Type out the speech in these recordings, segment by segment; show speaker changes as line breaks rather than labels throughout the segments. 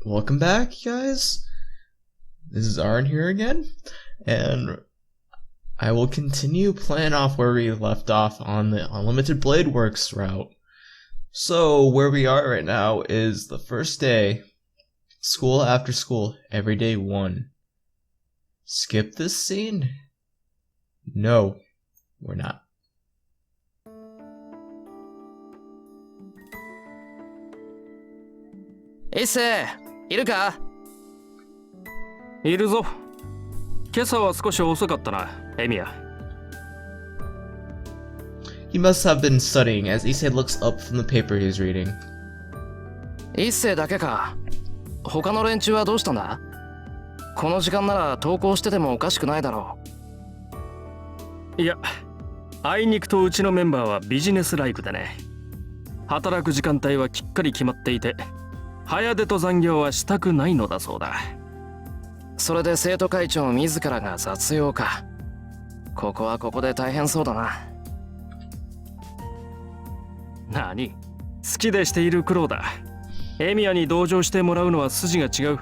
Welcome back, guys. This is Aaron here again, and I will continue playing off where we left off on the Unlimited Blade Works route. So, where we are right now is the first day, school after school, every day 1. Skip this scene? No, we're not.
Issei, いるか？
いるぞ。今朝は少し遅かったな、エミヤ。
He must have been studying as Issei looks up from the paper he is reading.
一星だけか。他の連中はどうしたんだ？この時間なら登校しててもおかしくないだろ
いや、あいにくとうちのメンバーはビジネスライクでね。働く時間帯はきっかり決まっていて、早出と残業はしたくないのだそうだ。
それで生徒会長自らが雑用か。ここはここで大変そうだな。
何？好きでしている苦労だ。エミヤに同情してもらうのは筋が違う。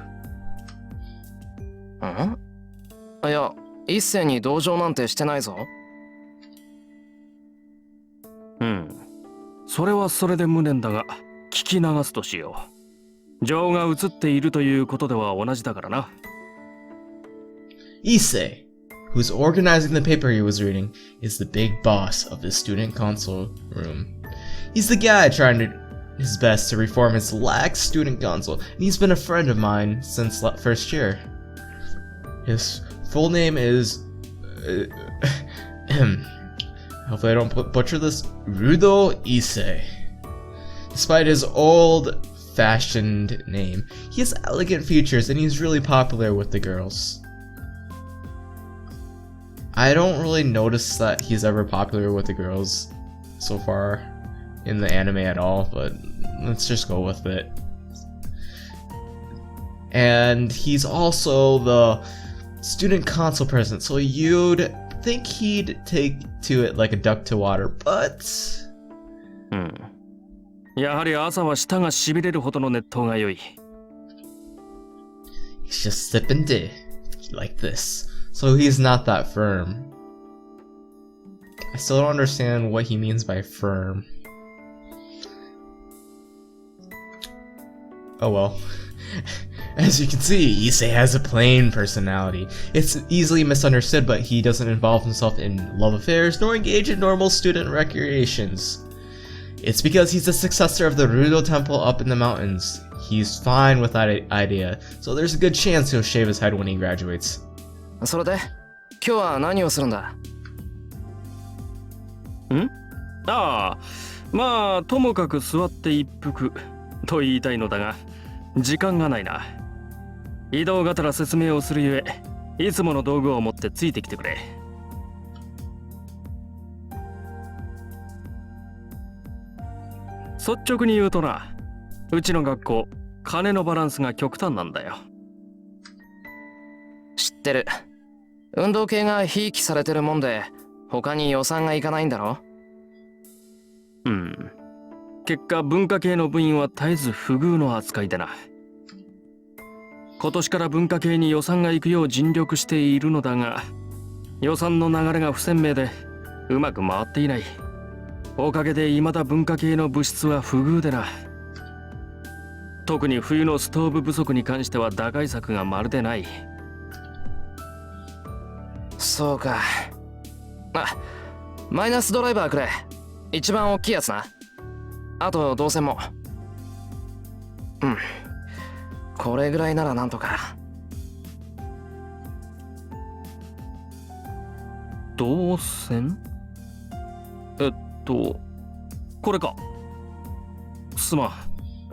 いや、一星に同情なんてしてないぞ。
それはそれで無念だが、聞き流すとしよう。情が移っているということでは同じだからな。
Issei, who's organizing the paper he was reading, is the big boss of the student council room. He's the guy trying his best to reform his lax student council, and he's been a friend of mine since first year. His full name is... hopefully I don't butcher this. Rudo Issei. Despite his old-fashioned name, he has elegant features and he's really popular with the girls. I don't really notice that he's ever popular with the girls so far in the anime at all, but let's just go with it. And he's also the student council president, so you'd think he'd take to it like a duck to water, but...
やはり朝は舌がしびれるほどの熱湯が良い。
He's just sipping tea like this, so he's not that firm. I still don't understand what he means by firm. Oh well. As you can see, Issei has a plain personality. It's easily misunderstood, but he doesn't involve himself in love affairs nor engage in normal student recreations. It's because he's the successor of the Rudo Temple up in the mountains. He's fine with that idea, so there's a good chance he'll shave his head when he graduates.
それで、今日は何をするんだ？
ああ、まあともかく座って一服と言いたいのだが、時間がないな。移動がたら説明をするゆえ、いつもの道具を持ってついてきてくれ。率直に言うとな、うちの学校、金のバランスが極端なんだよ。
知ってる。運動系がひいきされてるもんで、他に予算がいかないんだろ？
結果、文化系の部員は絶えず不遇の扱いでな。今年から文化系に予算が行くよう尽力しているのだが、予算の流れが不鮮明でうまく回っていない。おかげで未だ文化系の物質は不遇でな。特に冬のストーブ不足に関しては打開策がまるでない。
そうか。マイナスドライバーくれ。一番大きいやつな。あと動線も。これぐらいならなんとか。
動線？これか。すま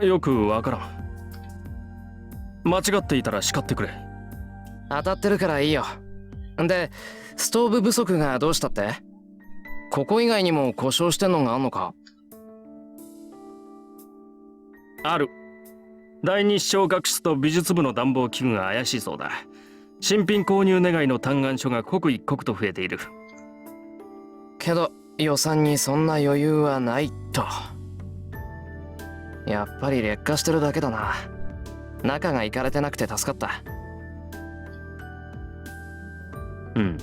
ん、よくわからん。間違っていたら叱ってくれ。
当たってるからいいよ。んで、ストーブ不足がどうしたって？ここ以外にも故障してんのがあんのか？
ある。第二視聴覚室と美術部の暖房器具が怪しいそうだ。新品購入願いの嘆願書が刻一刻と増えている。
けど予算にそんな余裕はないと。やっぱり劣化してるだけだな。仲がいかれてなくて助かった。
うん。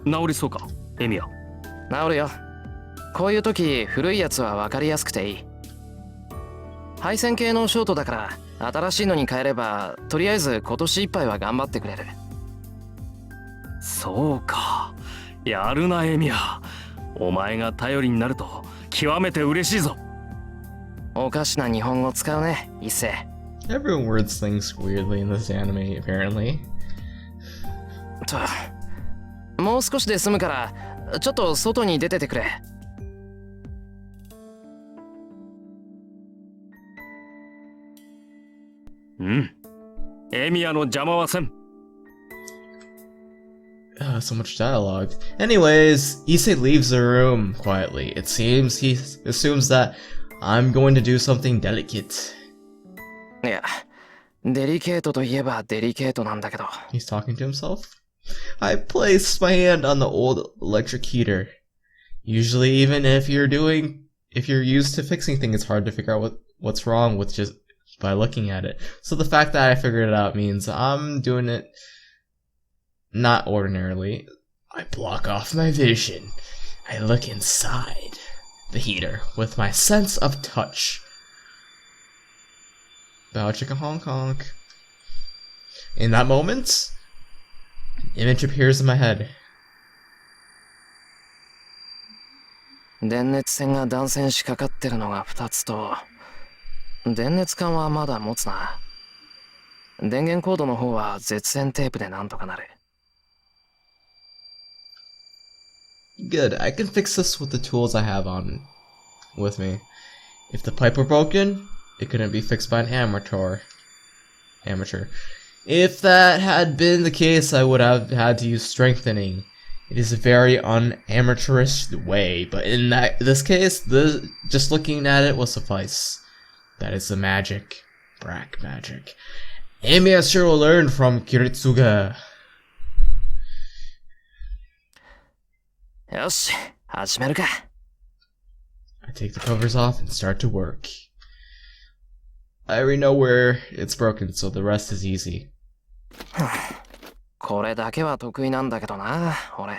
治りそうか、エミヤ。
治るよ。こういう時古いやつは分かりやすくていい。配線系のショートだから新しいのに変えればとりあえず今年いっぱいは頑張ってくれる。
そうか。やるな、エミヤ。お前が頼りになると極めて嬉しいぞ。
おかしな日本語使うね、一世。
Everyone words things weirdly in this anime, apparently.
と、もう少しで済むからちょっと外に出ててくれ。
うん。エミヤの邪魔はせん。
So much dialogue. Anyways, Issei leaves the room quietly. It seems he assumes that I'm going to do something delicate.
いや、デリケートといえばデリケートなんだけど。
He's talking to himself. I placed my hand on the old electric heater. Usually, even if you're used to fixing things, it's hard to figure out what's wrong with just by looking at it. So the fact that I figured it out means I'm doing it not ordinarily. I block off my vision. I look inside the heater with my sense of touch. Bow chicka honk honk. In that moment, an image appears in my head.
電熱線が断線しかかってるのが2つと、電熱管はまだ持つな。電源コードの方は絶縁テープでなんとかなる。
Good, I can fix this with the tools I have with me. If the pipe were broken, it couldn't be fixed by an amateur. If that had been the case, I would have had to use strengthening. It is a very unamateurish way, but in this case, just looking at it will suffice. That is the magic. Black magic. Amiya sure will learn from Kiritsuga.
よし、始めるか。
I take the covers off and start to work. I already know where it's broken, so the rest is easy.
これだけは得意なんだけどな、俺。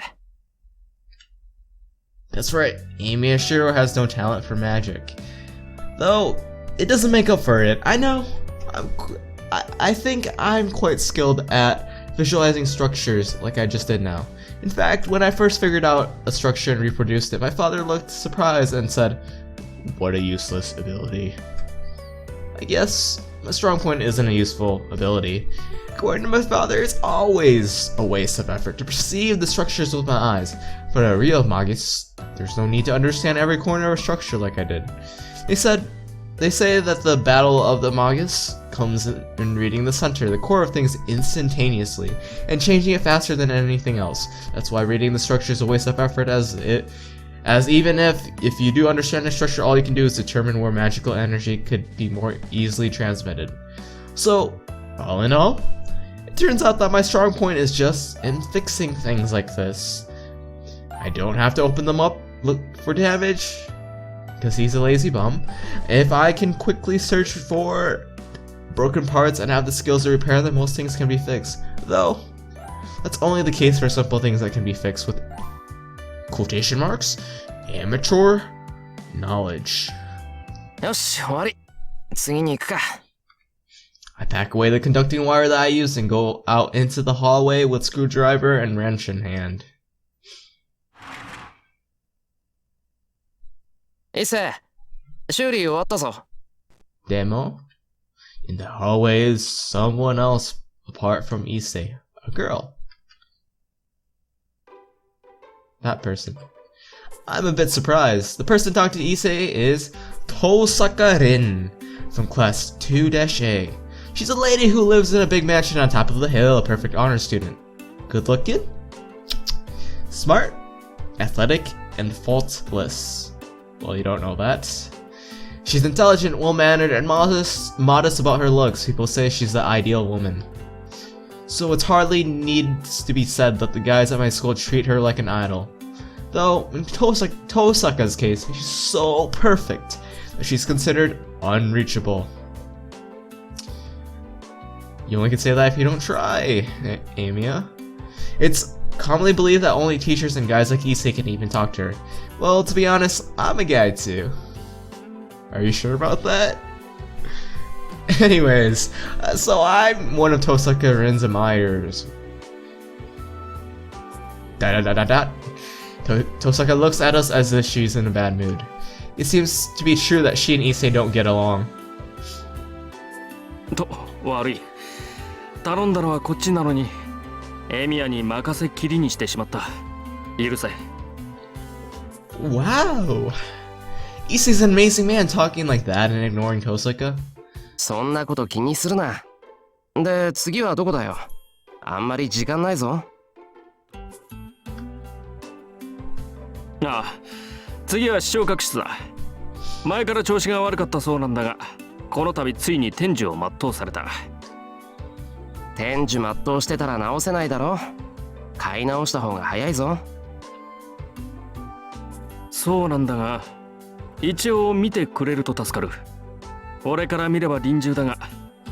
That's right, Amy Ashiro has no talent for magic. Though, it doesn't make up for it. I know. I think I'm quite skilled at visualizing structures like I just did now. In fact, when I first figured out a structure and reproduced it, my father looked surprised and said, "What a useless ability." I guess my strong point isn't a useful ability. According to my father, it's always a waste of effort to perceive the structures with my eyes. But a real magus, there's no need to understand every corner of a structure like I did. They say that the battle of the magus comes in reading the center, the core of things instantaneously, and changing it faster than anything else. That's why reading the structure is a waste of effort, as even if you do understand the structure, all you can do is determine where magical energy could be more easily transmitted. So, all in all, it turns out that my strong point is just in fixing things like this. I don't have to open them up, look for damage, because he's a lazy bum. If I can quickly search for broken parts and have the skills to repair them, most things can be fixed. Though, that's only the case for simple things that can be fixed with quotation marks, amateur knowledge.
よし、終わり。次に行くか。
I pack away the conducting wire that I used and go out into the hallway with screwdriver and wrench in hand.
伊勢、修理終わったぞ。
Demo? In the hallway is someone else apart from Issei, a girl. That person. I'm a bit surprised. The person talking to Issei is Tosaka Rin from class 2-A. She's a lady who lives in a big mansion on top of the hill, a perfect honor student. Good looking, smart, athletic, and faultless. Well, you don't know that. She's intelligent, well-mannered, and modest about her looks. People say she's the ideal woman. So it hardly needs to be said that the guys at my school treat her like an idol. Though, in Tosaka's case, she's so perfect that she's considered unreachable. You only can say that if you don't try, Amiya. It's commonly believed that only teachers and guys like Issei can even talk to her. Well, to be honest, I'm a guy too. Are you sure about that? Anyways, so I'm one of Tosaka Rin's admirers. Tosaka looks at us as if she's in a bad mood. It seems to be true that she and Issei don't get along.
悪い。頼んだのはこっちなのに、エミヤに任せっきりにしてしまった。許せ。
Wow! Issei's an amazing man talking like that and ignoring Tosaka.
そんなこと気にするな。で、次はどこだよ。あんまり時間ないぞ。
ああ、次は視聴覚室だ。前から調子が悪かったそうなんだが、この度ついに天寿を全うされた。
天寿全うしてたら直せないだろ。買い直した方が早いぞ。
そうなんだが、一応見てくれると助かる。俺から見れば臨終だが、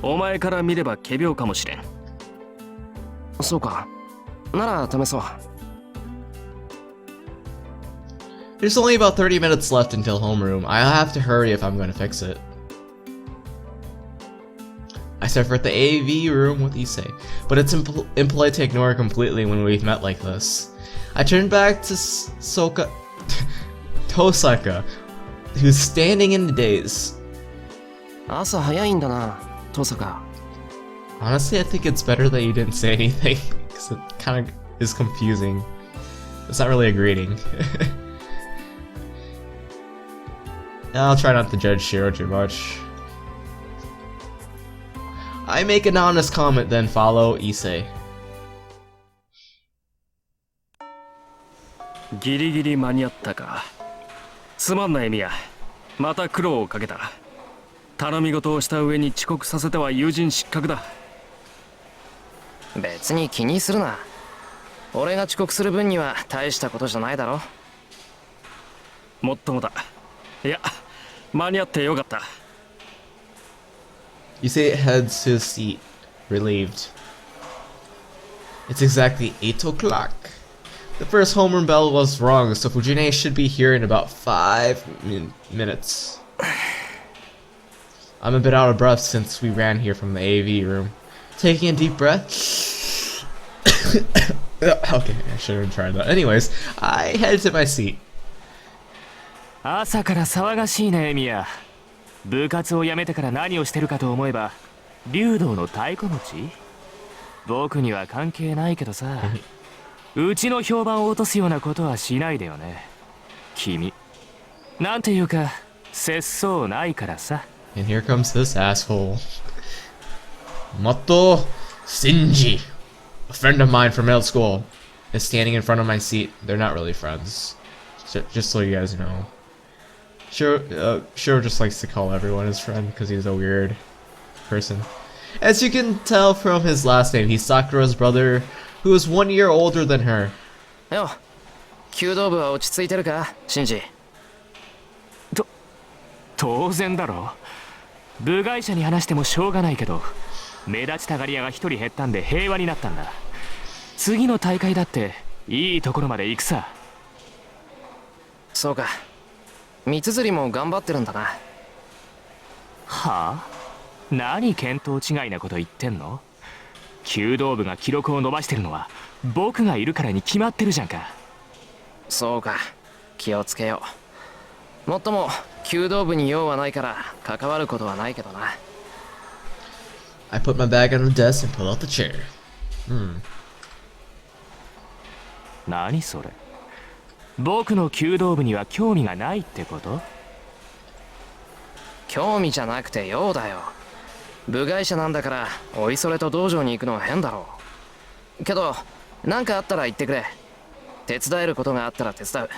お前から見れば仮病かもしれん。
そうか。なら試そう。
There's only about 30 minutes left until homeroom. I'll have to hurry if I'm going to fix it. I set forth the AV room with Issei, but it's impolite to ignore her completely when we've met like this. I turned back to Tosaka, who's standing in the daze.
朝早いんだな、トサカ。
Honestly, I think it's better that you didn't say anything, because it kind of is confusing. It's not really a greeting. I'll try not to judge Shiro too much. I make an honest comment, then follow Issei.
ギリギリ間に合ったか。すまんなエミヤ。また苦労をかけた。頼み事をした上に遅刻させては友人失格だ。
別に気にするな。俺が遅刻する分には大したことじゃないだろ。
もっともだ。いや、間に合ってよかった。
Issei heads to his seat, relieved. It's exactly 8 o'clock. The first homeroom bell was wrong, so Fujine should be here in about 5 minutes. I'm a bit out of breath since we ran here from the AV room. Taking a deep breath. Okay, I should have tried that. Anyways, I headed to my seat.
朝から騒がしいね、エミヤ。部活を辞めてから何をしてるかと思えば、竜道の太鼓持ち？僕には関係ないけどさ、うちの評判を落とすようなことはしないでよね。君、なんていうか、節操ないからさ。
And here comes this asshole. Mato Shinji, a friend of mine from middle school, is standing in front of my seat. They're not really friends. Just so you guys know. Shiro just likes to call everyone his friend because he's a weird person. As you can tell from his last name, he's Sakura's brother, who is 1 year older than her.
よ、弓道部は落ち着いてるか、シンジ。
当然だろ。部外者に話してもしょうがないけど、目立ちたがり屋が一人減ったんで平和になったんだ。次の大会だっていいところまで行くさ。
そうか。三綴りも頑張ってるんだな。
はあ？何見当違いなこと言ってんの？弓道部が記録を伸ばしてるのは僕がいるからに決まってるじゃんか。
そうか。気をつけよう。もっとも弓道部に用はないから関わることはないけどな。
I put my bag on the desk and pull out the chair.
何それ？僕の弓道部には興味がないってこと？
興味じゃなくて用だよ。部外者なんだからおいそれと道場に行くのは変だろう。けど何かあったら言ってくれ。手伝えることがあったら手伝う。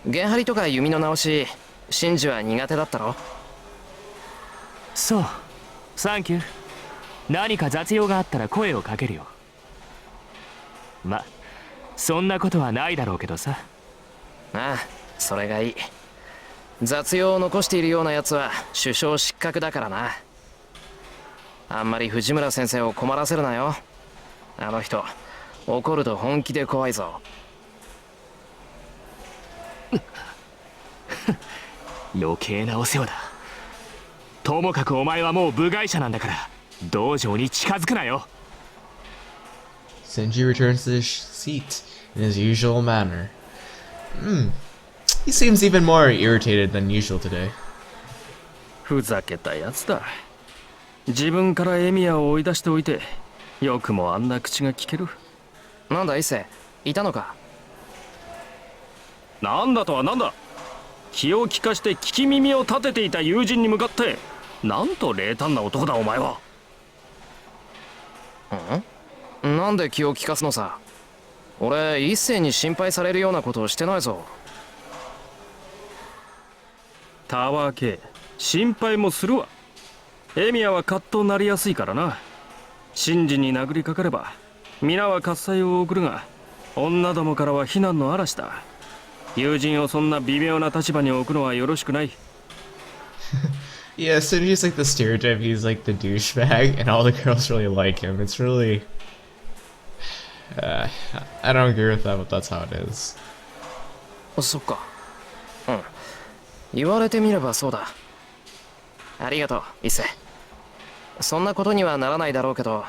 弦張りとか弓の直し、シンジは苦手だったろ。
そう、サンキュー。何か雑用があったら声をかけるよ。ま、そんなことはないだろうけどさ。
ああ、それがいい。雑用を残しているようなやつは首相失格だからな。あんまり藤村先生を困らせるなよ。あの人怒ると本気で怖いぞ。
余計なお世話だ。ともかくお前はもう部外者なんだから道場に近づくなよ。
Senji returns to his seat in his usual manner. He seems even more irritated than usual today.
ふざけたやつだ。自分からエミヤを追い出しておいてよくもあんな口が聞ける。
なんだ伊勢、いたのか。
なんだとはなんだ。気を利かして聞き耳を立てていた友人に向かってなんと冷淡な男だお前は。
なんで気を利かすのさ。俺一斉に心配されるようなことをしてないぞ。
たわけ心配もするわ。エミヤはカッとなりやすいからな。真珠に殴りかかれば皆は喝采を送るが女どもからは非難の嵐だ。友人をそんな微妙な立場に置くのはよろしくない。
Yeah, Senji's like the stereotype. He's like the douchebag, and all the girls really like him. It's really... I don't agree with that, but that's how it is.
そっか。言われてみればそうだ。ありがとう伊勢。そんなことにはならないだろうけど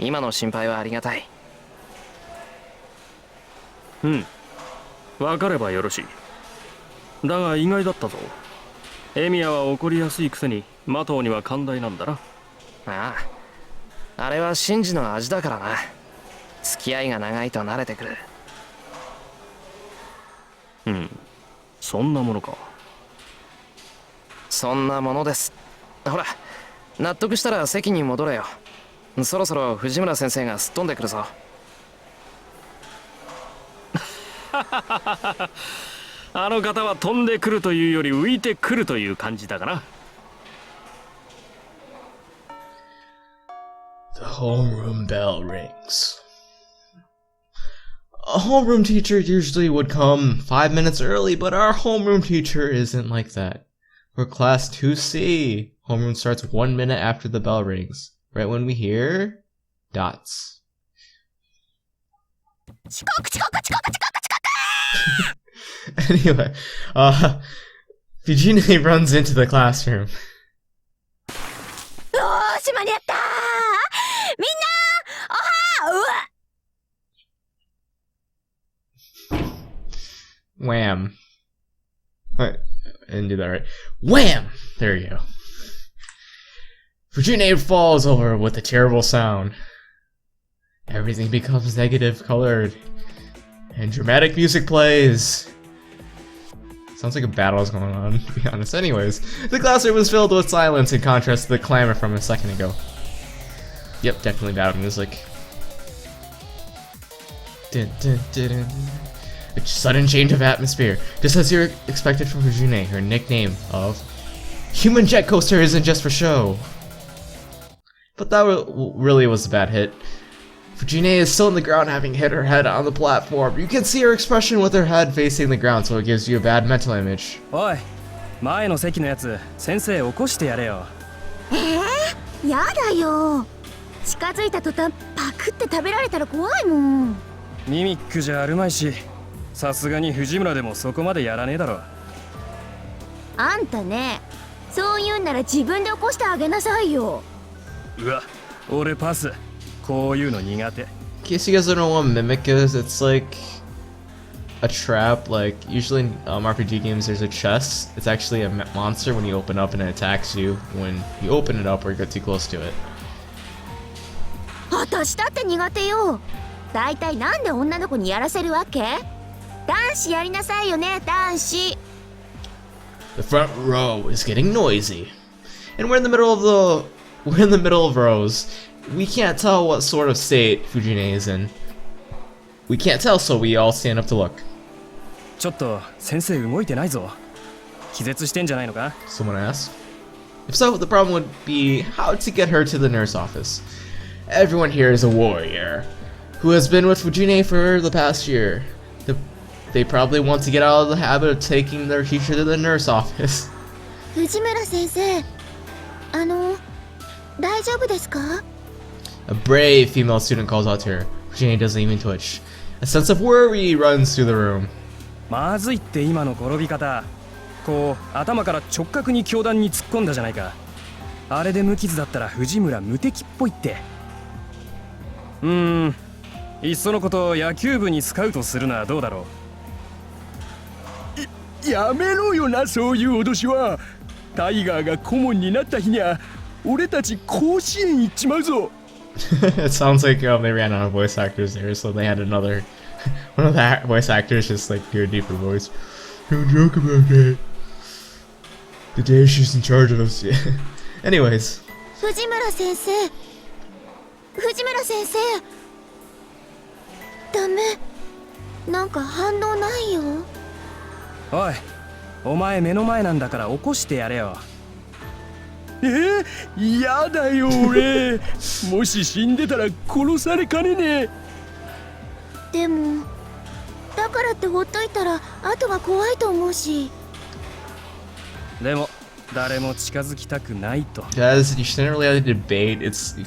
今の心配はありがたい。
分かればよろしい。だが意外だったぞ。エミヤは怒りやすいくせにマトウには寛大なんだな。
ああ、あれは真珠の味だからな。付き合いが長いと慣れてくる。
そんなものか。
そんなものです。ほら納得したら席に戻れよ。そろそろ藤村先生がすっ飛んでくるぞ。
あの方は飛んでくるというより浮いてくるという感じだかな。
The homeroom bell rings. A homeroom teacher usually would come 5 minutes early, but our homeroom teacher isn't like that. For class 2C, homeroom starts 1 minute after the bell rings, right when we hear dots. Anyway, Fujine runs into the classroom. Wham. Wait, I didn't do that right. Wham! There you go. Fujine falls over with a terrible sound. Everything becomes negative colored. And dramatic music plays. Sounds like a battle is going on, to be honest. Anyways, the classroom was filled with silence in contrast to the clamor from a second ago. Yep, definitely battle music. Dun, dun, dun, dun. A sudden change of atmosphere, just as you're expected from Fujine. Her nickname of Human Jet Coaster isn't just for show. But that really was a bad hit. Fujine is still on the ground, having hit her head on the platform. You can see her expression with her head facing the ground, so it gives you a bad mental image.
おい、前の席のやつ、先生起こしてやれよ。
やだよ。近づいた途端パクって食べられたら怖いもん。
ミミックじゃあるまいし、さすがに藤村でもそこまでやらねえだろ。
あんたね、そう言うんなら自分で起こしてあげなさいよ。
うわ、俺パス。こういうの苦手。
In case you guys don't know what Mimic is, it's like a trap. Like, usually in RPG games there's a chest. It's actually a monster when you open up and it attacks you when you open it up or get too close to it.
私だって苦手よ。だいたいなんで女の子にやらせるわけ？男子やりなさいよね、男子。
The front row is getting noisy. And we're in the middle of rows. We can't tell what sort of state Fujine is in. We can't tell, so we all stand up to look.
ちょっと先生動いてないぞ。気絶してんじゃないのか？
Someone asks. If so, the problem would be how to get her to the nurse office. Everyone here is a warrior who has been with Fujine for the past year. They probably want to get out of the habit of taking their teacher to the nurse office.
藤村先生、大丈夫ですか？
A brave female student calls out to her. Fujine doesn't even twitch. A sense of worry runs through the room.
まずいって今の転び方。こう頭から直角に教団に突っ込んだじゃないか。あれで無傷だったら藤村無敵っぽいって。いっそのこと野球部にスカウトするのはどうだろう。やめろよな、そういう脅しは。タイガーが顧問になった日には俺たち甲子園行っちまうぞ。
It sounds like they ran out of voice actors there, so they had another one of the voice actors just like do a deeper voice. Don't joke about that. The day she's in charge of us. Anyways.
藤村先生。藤村先生。ダメ。なんか反応ないよ。
おい、お前目の前なんだから起こしてやれよ。やだよ俺。もし死んでたら殺されかねねえ。
でもだからってほっといたら後が怖いと思うし。
でも誰も近づきたくないと。
Guys, you shouldn't really have to debate. It's you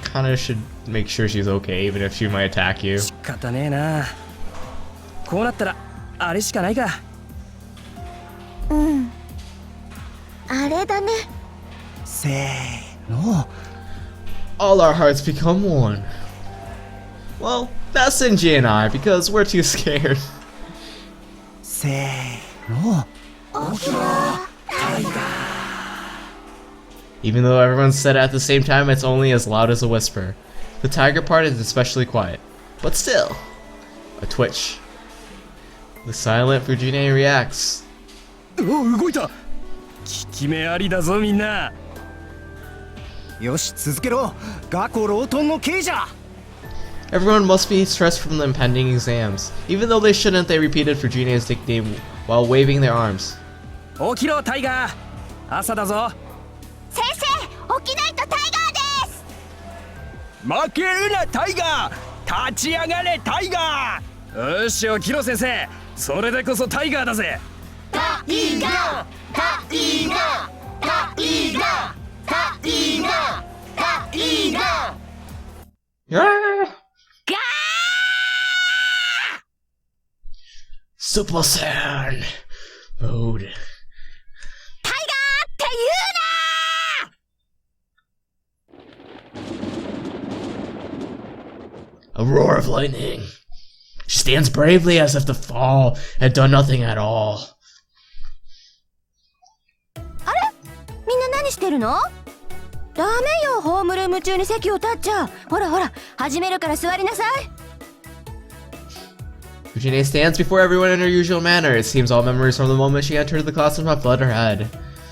kind of should make sure she's okay, even if she might attack you.
仕方ねえな。こうなったらあれしかないか。
うん。あれだね。
せーの。
All our hearts become one. Well, that's Shinji and I, because we're too scared.
せーの。
Even though everyone said it at the same time, it's only as loud as a whisper. The tiger part is especially quiet, but still, a twitch. The silent Fujine reacts.
動いた。効き目ありだぞみんな。
よし続けろ。ガコロートンの刑じゃ。
Everyone must be stressed from the impending exams. Even though they shouldn't, they repeated Fujine's nickname while waving their arms.
起きろタイガー。朝だぞ。
先生、起きないとタイガーです。
負けるなタイガー。立ち上がれタイガー。よし起きろ先生。それでこそタイガーだぜ。
タイガー、タイガー、タイガー、タイガー、タイガー。
Yeah!
ガー。
Super Saiyan mode.
タイガーって言うな。
A roar of lightning. She stands bravely as if the fall had done nothing at all.
みんな何してるの？ダメよ、ホームルーム中に席を立っちゃう。ほらほら、始めるから座りなさい。
Fujine stands before everyone in her usual manner. It seems all memories from the moment she entered the classroom have fled her head.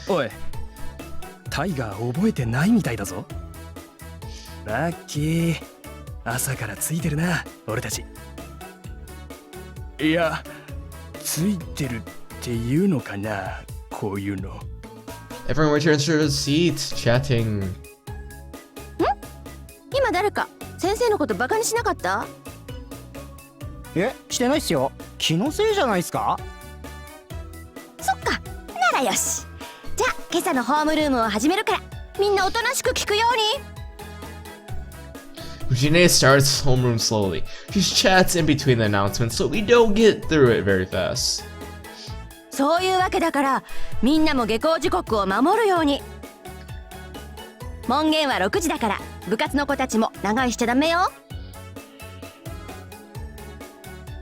おい、タイガー覚えてないみたいだぞ。ラッキー。朝からついてるな、俺たち。いや、ついてるっていうのかな、こういうの。
Everyone returns to their seats, chatting.
今誰か先生のことバカにしなかった？
してないっすよ。気のせいじゃないっすか。
そっか、ならよし。じゃあ今朝のホームルームを始めるから、みんなおとなしく聞くように。
Fujine starts homeroom slowly. She chats in between the announcements, so we don't get through it very fast.
そういうわけだから、みんなも下校時刻を守るように。門限は6時だから、部活の子たちも長居しちゃダメよ。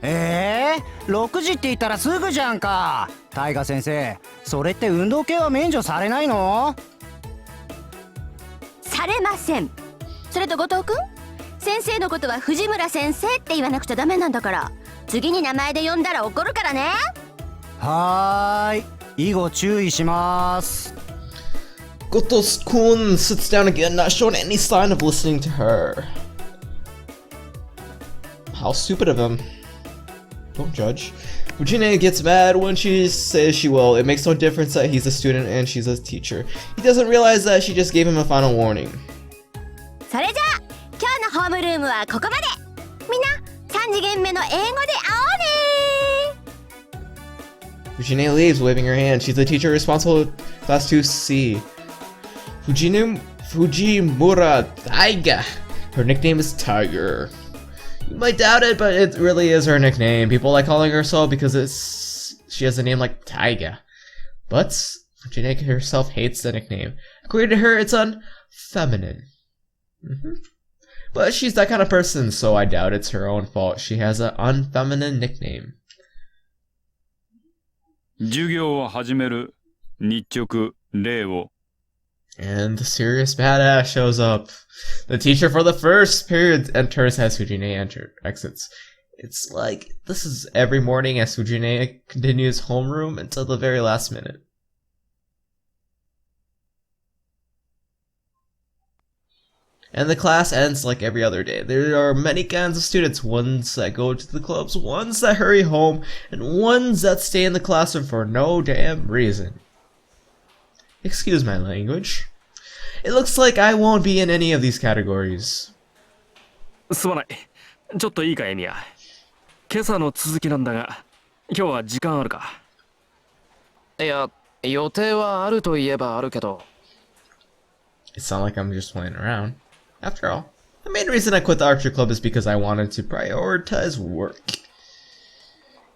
6時って言ったらすぐじゃんか。タイガ先生、それって運動系は免除されないの？
されません。それと後藤くん、先生のことは藤村先生って言わなくちゃダメなんだから、次に名前で呼んだら怒るからね。
はーい、以後注意します。
Gotos-kun sits down again, not showing any sign of listening to her. How stupid of him. Don't judge. Fujine gets mad when she says she will. It makes no difference that he's a student and she's a teacher. He doesn't realize that she just gave him a final warning.
それじゃあ今日のホームルームはここまで。みんな3次元目の英語で会おうね。
Fujine leaves, waving her hand. She's the teacher responsible for Class 2C. Fujine Fujimura Taiga. Her nickname is Tiger. You might doubt it, but it really is her nickname. People like calling her so because she has a name like Taiga. But Fujine herself hates the nickname. According to her, it's unfeminine. But she's that kind of person, so I doubt it's her own fault. She has an unfeminine nickname.
授業を始める。日直礼を。
And the serious badass shows up. The teacher for the first period enters as Fujine exits. It's like this is every morning as Fujine continues homeroom until the very last minute. And the class ends like every other day. There are many kinds of students, ones that go to the clubs, ones that hurry home, and ones that stay in the classroom for no damn reason. Excuse my language. It looks like I won't be in any of these categories.
すまない。ちょっといいか、エミヤ。今朝の続きなんだが、今日は時間あるか。
いや、予定はあるといえばあるけど。
It's not like I'm just playing around. After all, the main reason I quit the archer club is because I wanted to prioritize work.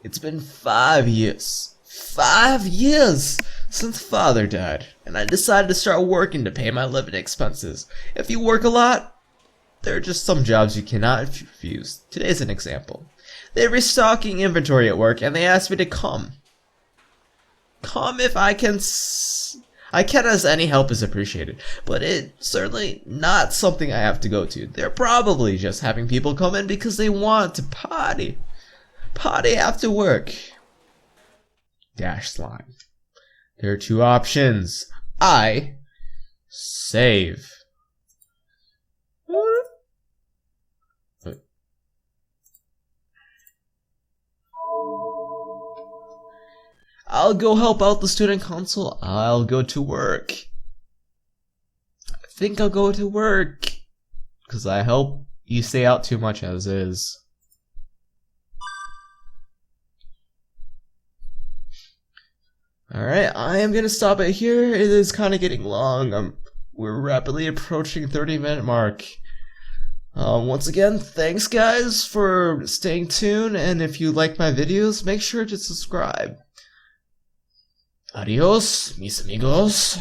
It's been 5 years. 5 years since father died, and I decided to start working to pay my living expenses. If you work a lot, there are just some jobs you cannot refuse. Today's an example. They're restocking inventory at work, and they asked me to come. Come if I can as any help is appreciated, but it's certainly not something I have to go to. They're probably just having people come in because they want to party. Party after work. Dash line. There are 2 options. I save. I'll go help out the student council. I'll go to work. I think I'll go to work. Because I hope you stay out too much as is. Alright, I am gonna stop it here. It is kind of getting long. We're rapidly approaching 30-minute mark. Once again, thanks guys for staying tuned, and if you like my videos, make sure to subscribe. Adios, mis amigos.